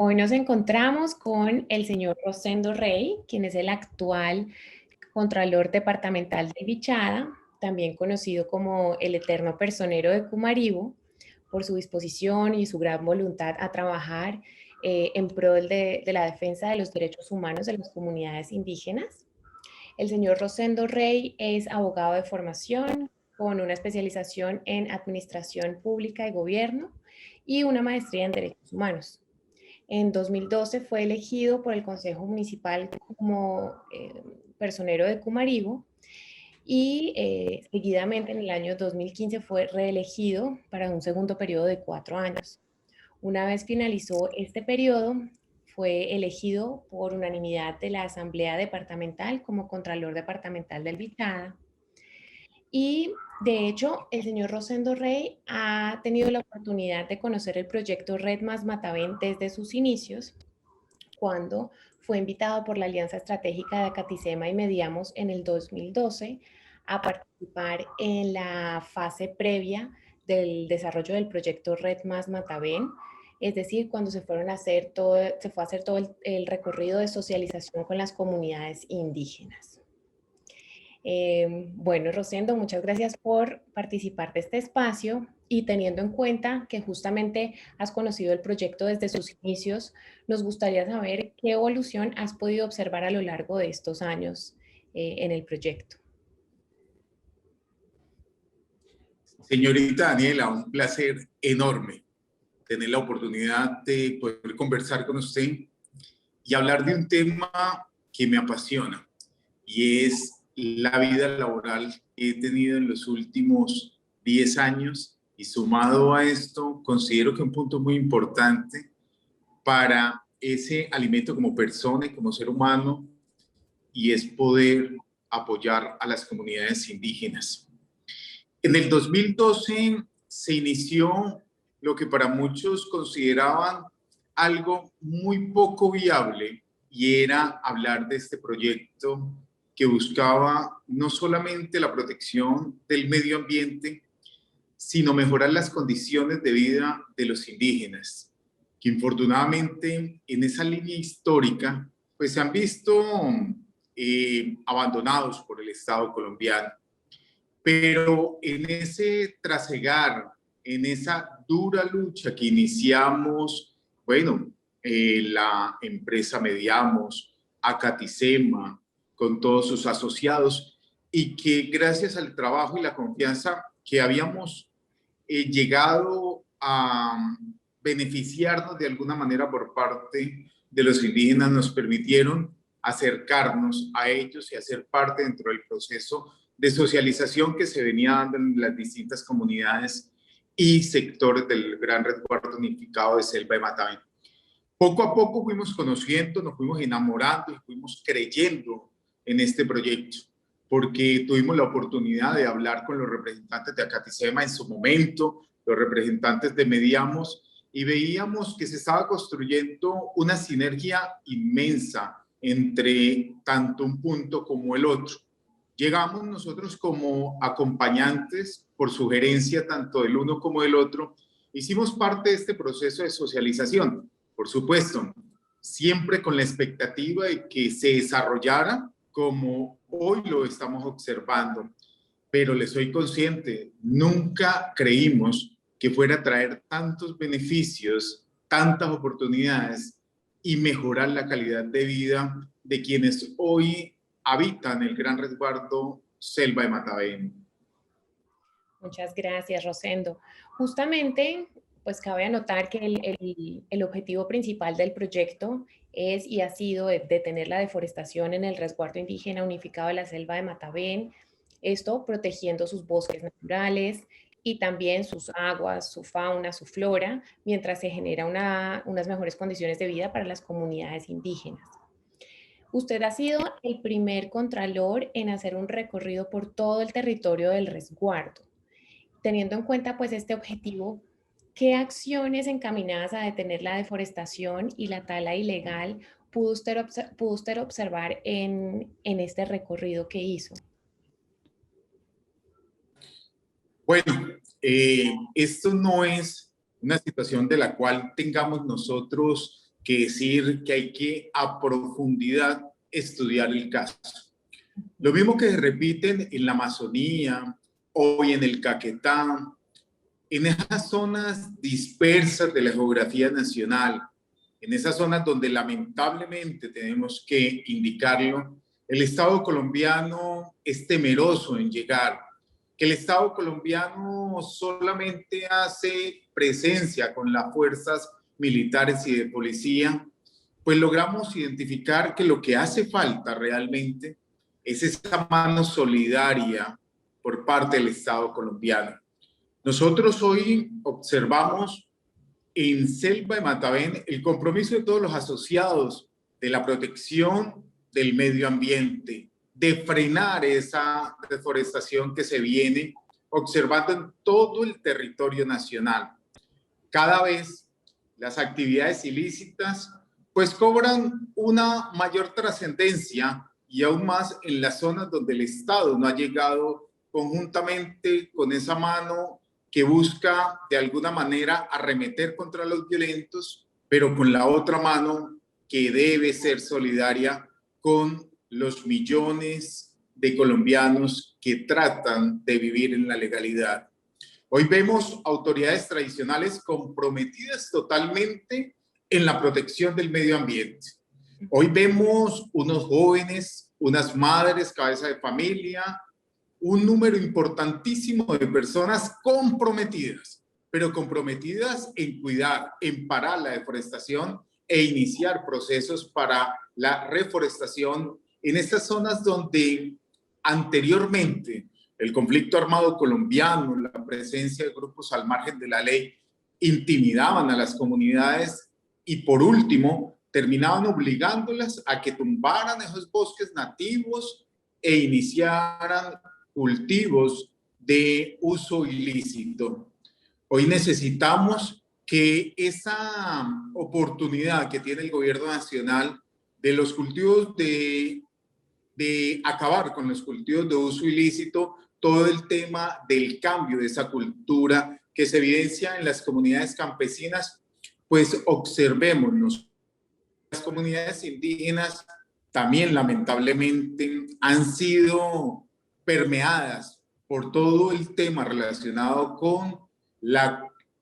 Hoy nos encontramos con el señor Rosendo Rey, quien es el actual Contralor Departamental de Vichada, también conocido como el Eterno Personero de Cumaribo, por su disposición y su gran voluntad a trabajar en pro de la defensa de los derechos humanos de las comunidades indígenas. El señor Rosendo Rey es abogado de formación con una especialización en Administración Pública y Gobierno y una maestría en Derechos Humanos. En 2012 fue elegido por el Consejo Municipal como personero de Cumaribo y seguidamente en el año 2015 fue reelegido para un segundo periodo de 4 años. Una vez finalizó este periodo, fue elegido por unanimidad de la Asamblea Departamental como Contralor Departamental del Vichada. Y de hecho, el señor Rosendo Rey ha tenido la oportunidad de conocer el proyecto Red Más Mataben desde sus inicios, cuando fue invitado por la Alianza Estratégica de Acaticema y Mediamos en el 2012 a participar en la fase previa del desarrollo del proyecto Red Más Mataben, es decir, cuando se fue a hacer todo el recorrido de socialización con las comunidades indígenas. Bueno, Rosendo, muchas gracias por participar de este espacio y teniendo en cuenta que justamente has conocido el proyecto desde sus inicios, nos gustaría saber qué evolución has podido observar a lo largo de estos años en el proyecto. Señorita Daniela, un placer enorme tener la oportunidad de poder conversar con usted y hablar de un tema que me apasiona, y es la vida laboral que he tenido en los últimos 10 años, y sumado a esto, considero que un punto muy importante para ese alimento como persona y como ser humano, y es poder apoyar a las comunidades indígenas. En el 2012 se inició lo que para muchos consideraban algo muy poco viable, y era hablar de este proyecto que buscaba no solamente la protección del medio ambiente, sino mejorar las condiciones de vida de los indígenas, que infortunadamente en esa línea histórica pues se han visto abandonados por el Estado colombiano. Pero en ese trasegar, en esa dura lucha que iniciamos, bueno, la empresa Mediamos, Acaticema, con todos sus asociados, y que gracias al trabajo y la confianza que habíamos llegado a beneficiarnos de alguna manera por parte de los indígenas, nos permitieron acercarnos a ellos y hacer parte dentro del proceso de socialización que se venía dando en las distintas comunidades y sectores del Gran Resguardo Unificado de Selva de Mataben. Poco a poco fuimos conociendo, nos fuimos enamorando y fuimos creyendo en este proyecto, porque tuvimos la oportunidad de hablar con los representantes de Acaticema en su momento, los representantes de Mediamos, y veíamos que se estaba construyendo una sinergia inmensa entre tanto un punto como el otro. Llegamos nosotros como acompañantes por sugerencia tanto del uno como del otro, hicimos parte de este proceso de socialización, por supuesto, siempre con la expectativa de que se desarrollara como hoy lo estamos observando, pero les soy consciente, nunca creímos que fuera a traer tantos beneficios, tantas oportunidades y mejorar la calidad de vida de quienes hoy habitan el Gran Resguardo Selva de Mataben. Muchas gracias, Rosendo. Justamente, pues cabe anotar que el objetivo principal del proyecto es y ha sido detener la deforestación en el resguardo indígena unificado de la Selva de Mataben, esto protegiendo sus bosques naturales y también sus aguas, su fauna, su flora, mientras se genera unas mejores condiciones de vida para las comunidades indígenas. Usted ha sido el primer contralor en hacer un recorrido por todo el territorio del resguardo. Teniendo en cuenta pues este objetivo, ¿qué acciones encaminadas a detener la deforestación y la tala ilegal pudo usted observar en este recorrido que hizo? Bueno, esto no es una situación de la cual tengamos nosotros que decir que hay que a profundidad estudiar el caso. Lo mismo que se repiten en la Amazonía, hoy en el Caquetá, en esas zonas dispersas de la geografía nacional, en esas zonas donde lamentablemente tenemos que indicarlo, el Estado colombiano es temeroso en llegar, que el Estado colombiano solamente hace presencia con las fuerzas militares y de policía, pues logramos identificar que lo que hace falta realmente es esa mano solidaria por parte del Estado colombiano. Nosotros hoy observamos en Selva de Matavén el compromiso de todos los asociados de la protección del medio ambiente, de frenar esa deforestación que se viene observando en todo el territorio nacional. Cada vez las actividades ilícitas pues cobran una mayor trascendencia y aún más en las zonas donde el Estado no ha llegado conjuntamente con esa mano que busca de alguna manera arremeter contra los violentos, pero con la otra mano que debe ser solidaria con los millones de colombianos que tratan de vivir en la legalidad. Hoy vemos autoridades tradicionales comprometidas totalmente en la protección del medio ambiente. Hoy vemos unos jóvenes, unas madres, cabeza de familia, un número importantísimo de personas comprometidas, pero comprometidas en cuidar, en parar la deforestación e iniciar procesos para la reforestación en estas zonas donde anteriormente el conflicto armado colombiano, la presencia de grupos al margen de la ley, intimidaban a las comunidades y por último terminaban obligándolas a que tumbaran esos bosques nativos e iniciaran cultivos de uso ilícito. Hoy necesitamos que esa oportunidad que tiene el gobierno nacional de los cultivos de acabar con los cultivos de uso ilícito, todo el tema del cambio de esa cultura que se evidencia en las comunidades campesinas, pues observémonos. Las comunidades indígenas también lamentablemente han sido permeadas por todo el tema relacionado con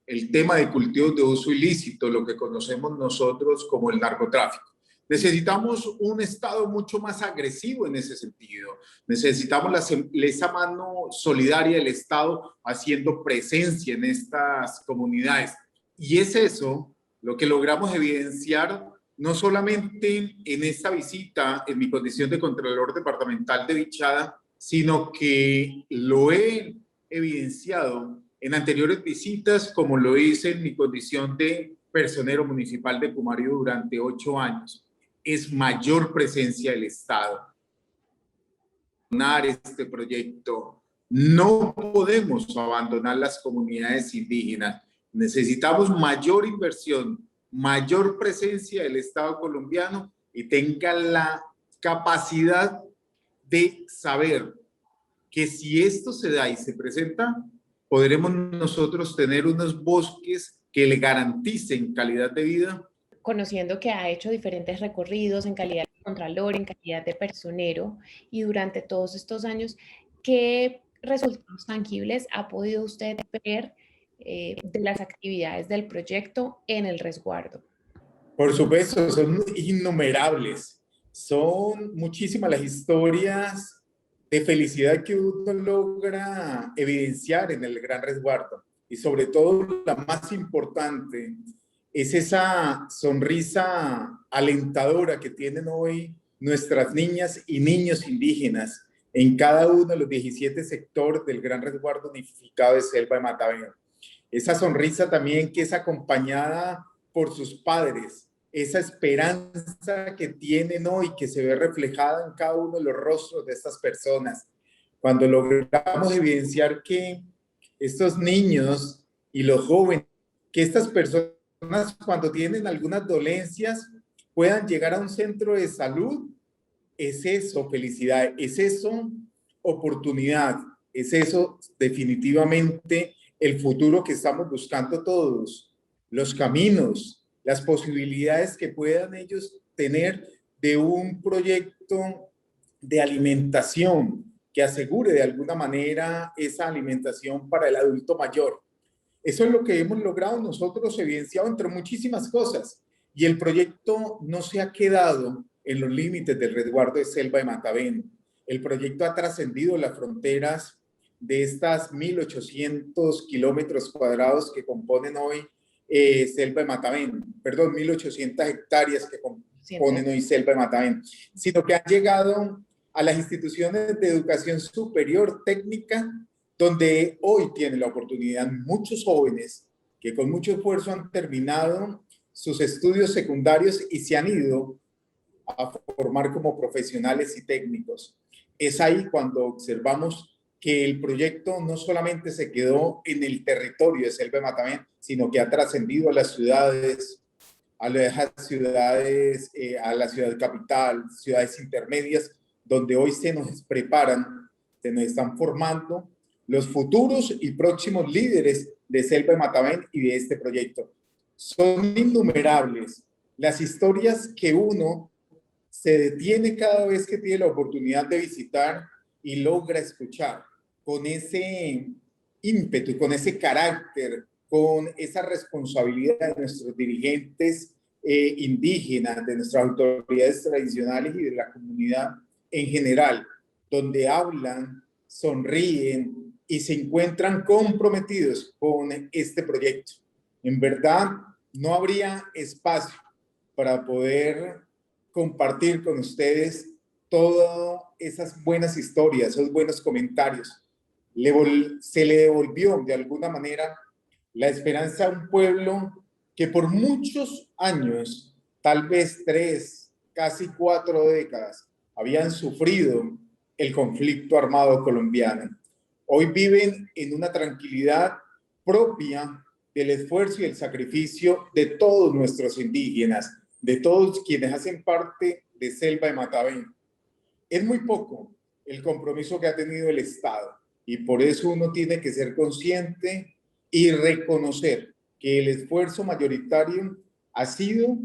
el tema de cultivos de uso ilícito, lo que conocemos nosotros como el narcotráfico. Necesitamos un Estado mucho más agresivo en ese sentido. Necesitamos esa mano solidaria del Estado haciendo presencia en estas comunidades. Y es eso lo que logramos evidenciar no solamente en esta visita en mi condición de Contralor Departamental de Vichada, sino que lo he evidenciado en anteriores visitas, como lo hice en mi condición de personero municipal de Pumarejo durante 8 años. Es mayor presencia del Estado. Este proyecto. No podemos abandonar las comunidades indígenas. Necesitamos mayor inversión, mayor presencia del Estado colombiano y tenga la capacidad de saber que si esto se da y se presenta, podremos nosotros tener unos bosques que le garanticen calidad de vida. Conociendo que ha hecho diferentes recorridos en calidad de contralor, en calidad de personero, y durante todos estos años, ¿qué resultados tangibles ha podido usted ver de las actividades del proyecto en el resguardo? Por supuesto, son innumerables. Son muchísimas las historias de felicidad que uno logra evidenciar en el Gran Resguardo. Y sobre todo, la más importante es esa sonrisa alentadora que tienen hoy nuestras niñas y niños indígenas en cada uno de los 17 sectores del Gran Resguardo Unificado de Selva de Matavén. Esa sonrisa también que es acompañada por sus padres, esa esperanza que tienen hoy, que se ve reflejada en cada uno de los rostros de estas personas. Cuando logramos evidenciar que estos niños y los jóvenes, que estas personas cuando tienen algunas dolencias puedan llegar a un centro de salud, es eso felicidad, es eso oportunidad, es eso definitivamente el futuro que estamos buscando todos, los caminos, las posibilidades que puedan ellos tener de un proyecto de alimentación que asegure de alguna manera esa alimentación para el adulto mayor. Eso es lo que hemos logrado nosotros, evidenciado entre muchísimas cosas. Y el proyecto no se ha quedado en los límites del resguardo de selva de Matavén. El proyecto ha trascendido las fronteras de estas 1.800 kilómetros cuadrados que componen hoy selva de Matavén, perdón, 1.800 hectáreas que componen hoy selva de Matavén, sino que han llegado a las instituciones de educación superior técnica, donde hoy tienen la oportunidad muchos jóvenes que con mucho esfuerzo han terminado sus estudios secundarios y se han ido a formar como profesionales y técnicos. Es ahí cuando observamos que el proyecto no solamente se quedó en el territorio de Selva de Matavén, sino que ha trascendido a las ciudades, a la ciudad capital, ciudades intermedias, donde hoy se nos preparan, se nos están formando los futuros y próximos líderes de Selva de Matavén y de este proyecto. Son innumerables las historias que uno se detiene cada vez que tiene la oportunidad de visitar y logra escuchar con ese ímpetu, con ese carácter, con esa responsabilidad de nuestros dirigentes indígenas, de nuestras autoridades tradicionales y de la comunidad en general, donde hablan, sonríen y se encuentran comprometidos con este proyecto. En verdad, no habría espacio para poder compartir con ustedes todas esas buenas historias, esos buenos comentarios. Se le devolvió de alguna manera la esperanza a un pueblo que por muchos años, tal vez 3, casi 4 décadas, habían sufrido el conflicto armado colombiano. Hoy viven en una tranquilidad propia del esfuerzo y el sacrificio de todos nuestros indígenas, de todos quienes hacen parte de Selva de Matavén. Es muy poco el compromiso que ha tenido el Estado y por eso uno tiene que ser consciente y reconocer que el esfuerzo mayoritario ha sido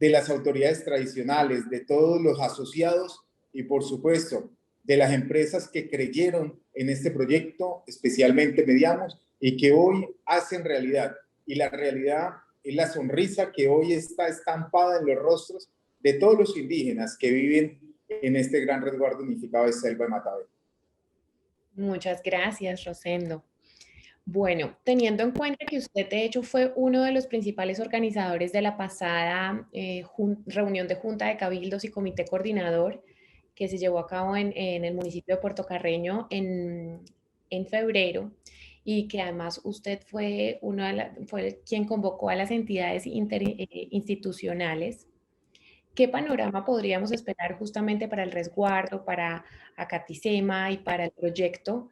de las autoridades tradicionales, de todos los asociados y por supuesto de las empresas que creyeron en este proyecto, especialmente Mediamos, y que hoy hacen realidad. Y la realidad es la sonrisa que hoy está estampada en los rostros de todos los indígenas que viven en este gran resguardo unificado de Selva de Matavén. Muchas gracias, Rosendo. Bueno, teniendo en cuenta que usted de hecho fue uno de los principales organizadores de la pasada reunión de Junta de Cabildos y Comité Coordinador que se llevó a cabo en el municipio de Puerto Carreño en febrero, y que además usted fue, fue quien convocó a las entidades institucionales, ¿qué panorama podríamos esperar justamente para el resguardo, para Acatisema y para el proyecto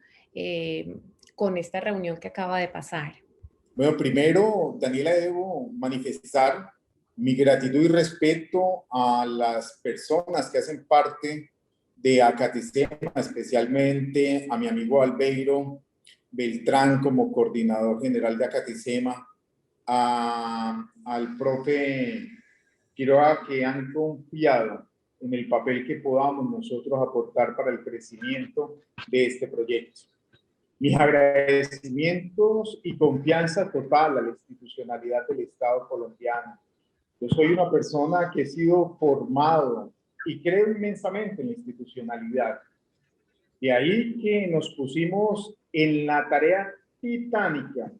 con esta reunión que acaba de pasar? Bueno, primero, Daniela, debo manifestar mi gratitud y respeto a las personas que hacen parte de Acatisema, especialmente a mi amigo Albeiro Beltrán como coordinador general de Acatisema, al profe Quiroga, que han confiado en el papel que podamos nosotros aportar para el crecimiento de este proyecto. Mis agradecimientos y confianza total a la institucionalidad del Estado colombiano. Yo soy una persona que he sido formado y creo inmensamente en la institucionalidad. De ahí que nos pusimos en la tarea titánica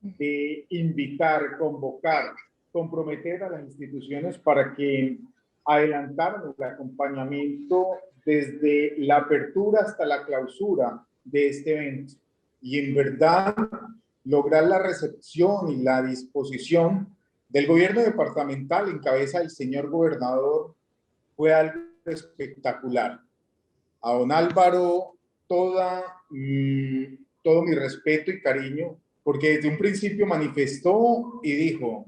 de invitar, convocar, comprometer a las instituciones para que adelantaran el acompañamiento desde la apertura hasta la clausura de este evento. Y en verdad, lograr la recepción y la disposición del gobierno departamental en cabeza del señor gobernador fue algo espectacular. A don Álvaro, todo mi respeto y cariño, porque desde un principio manifestó y dijo,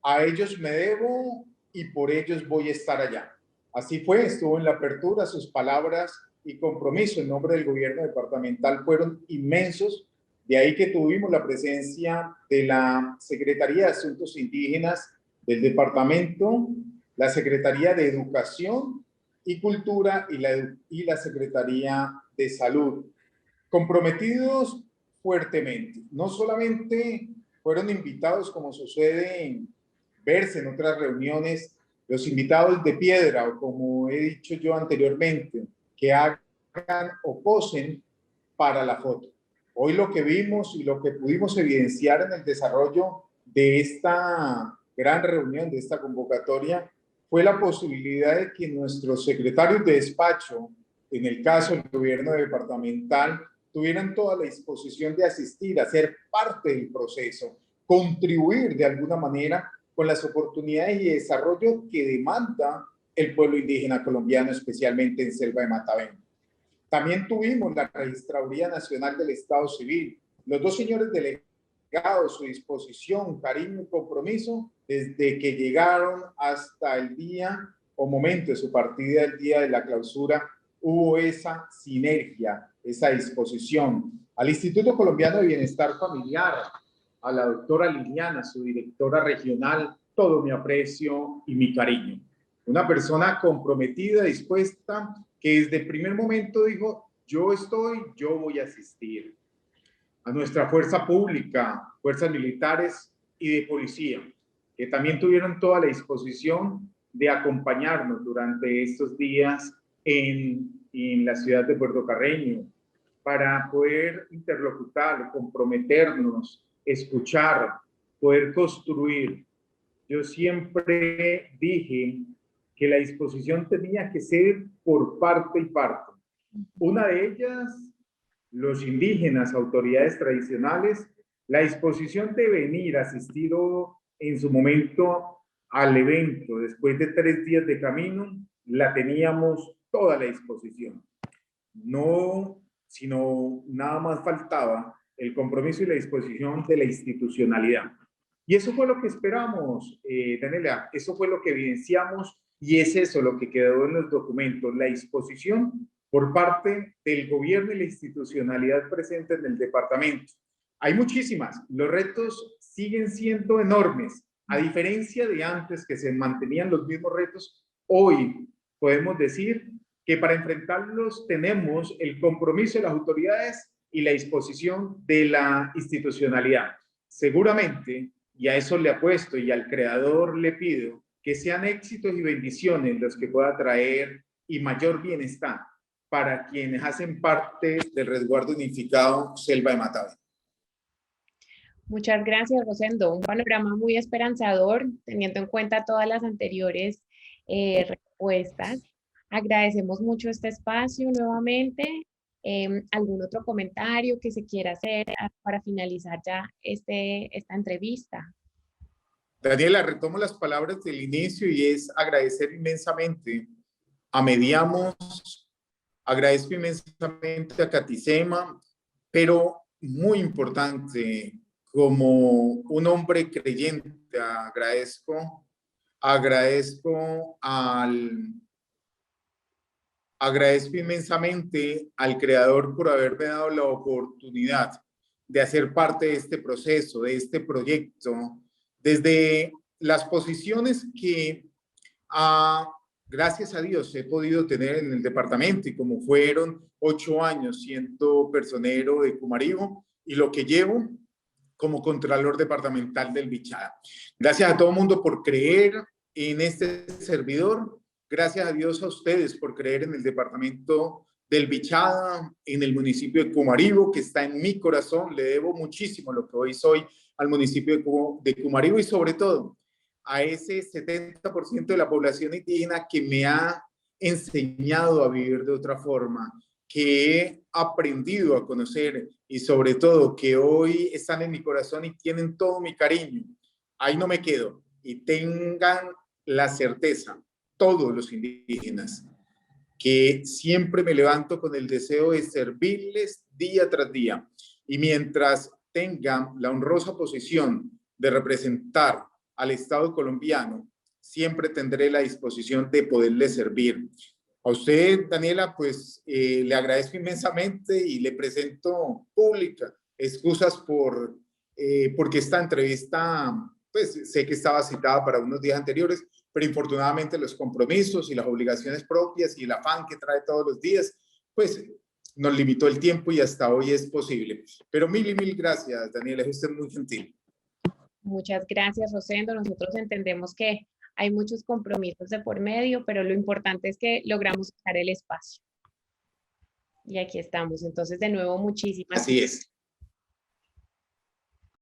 a ellos me debo y por ellos voy a estar allá. Así fue, estuvo en la apertura, sus palabras y compromiso en nombre del gobierno departamental fueron inmensos. De ahí que tuvimos la presencia de la Secretaría de Asuntos Indígenas del departamento, la Secretaría de Educación y Cultura y la Secretaría de Salud, comprometidos fuertemente. No solamente fueron invitados, como sucede en verse en otras reuniones, los invitados de piedra, o como he dicho yo anteriormente, que hagan o posen para la foto. Hoy lo que vimos y lo que pudimos evidenciar en el desarrollo de esta gran reunión, de esta convocatoria, fue la posibilidad de que nuestros secretarios de despacho, en el caso del gobierno departamental, tuvieran toda la disposición de asistir, a ser parte del proceso, contribuir de alguna manera con las oportunidades y desarrollo que demanda el pueblo indígena colombiano, especialmente en Selva de Matavén. También tuvimos la Registraduría Nacional del Estado Civil, los dos señores delegados, su disposición, cariño y compromiso desde que llegaron hasta el día o momento de su partida, el día de la clausura, hubo esa sinergia, esa disposición. Al Instituto Colombiano de Bienestar Familiar, a la doctora Liliana, su directora regional, todo mi aprecio y mi cariño. Una persona comprometida, dispuesta, que desde el primer momento dijo, yo voy a asistir. A nuestra fuerza pública, fuerzas militares y de policía, que también tuvieron toda la disposición de acompañarnos durante estos días en la ciudad de Puerto Carreño, para poder interlocutar, comprometernos, escuchar, poder construir. Yo siempre dije que la disposición tenía que ser por parte y parte. Una de ellas, los indígenas, autoridades tradicionales, la disposición de venir asistido en su momento al evento, después de 3 días de camino, la teníamos toda la disposición. No, sino nada más faltaba el compromiso y la disposición de la institucionalidad. Y eso fue lo que esperamos, Daniela, eso fue lo que evidenciamos y es eso lo que quedó en los documentos, la disposición por parte del gobierno y la institucionalidad presente en el departamento. Hay muchísimas, los retos siguen siendo enormes, a diferencia de antes que se mantenían los mismos retos, hoy podemos decir que para enfrentarlos tenemos el compromiso de las autoridades y la disposición de la institucionalidad. Seguramente, y a eso le apuesto y al creador le pido, que sean éxitos y bendiciones los que pueda traer y mayor bienestar para quienes hacen parte del resguardo unificado Selva de Matavén. Muchas gracias, Rosendo. Un panorama muy esperanzador, teniendo en cuenta todas las anteriores respuestas. Agradecemos mucho este espacio nuevamente. ¿Algún otro comentario que se quiera hacer para finalizar ya esta entrevista? Daniela, retomo las palabras del inicio y es agradecer inmensamente a Mediamos, agradezco inmensamente a Catisema, pero muy importante, como un hombre creyente, agradezco inmensamente al Creador por haberme dado la oportunidad de hacer parte de este proceso, de este proyecto, desde las posiciones que, gracias a Dios, he podido tener en el departamento, y como fueron 8 años siendo personero de Cumaribo y lo que llevo como contralor departamental del Bichada. Gracias a todo el mundo por creer en este servidor. Gracias a Dios a ustedes por creer en el departamento del Bichada, en el municipio de Cumaribo, que está en mi corazón. Le debo muchísimo lo que hoy soy al municipio de Cumaribo y sobre todo a ese 70% de la población indígena que me ha enseñado a vivir de otra forma, que he aprendido a conocer y sobre todo que hoy están en mi corazón y tienen todo mi cariño. Ahí no me quedo y tengan la certeza, todos los indígenas, que siempre me levanto con el deseo de servirles día tras día. Y mientras tengan la honrosa posición de representar al Estado colombiano, siempre tendré la disposición de poderles servir. A usted, Daniela, pues le agradezco inmensamente y le presento pública excusas porque esta entrevista pues sé que estaba citada para unos días anteriores, pero infortunadamente los compromisos y las obligaciones propias y el afán que trae todos los días, pues nos limitó el tiempo y hasta hoy es posible. Pero mil y mil gracias, Daniela, es usted muy gentil. Muchas gracias, Rosendo. Nosotros entendemos que hay muchos compromisos de por medio, pero lo importante es que logramos sacar el espacio. Y aquí estamos. Entonces, de nuevo, muchísimas Así es.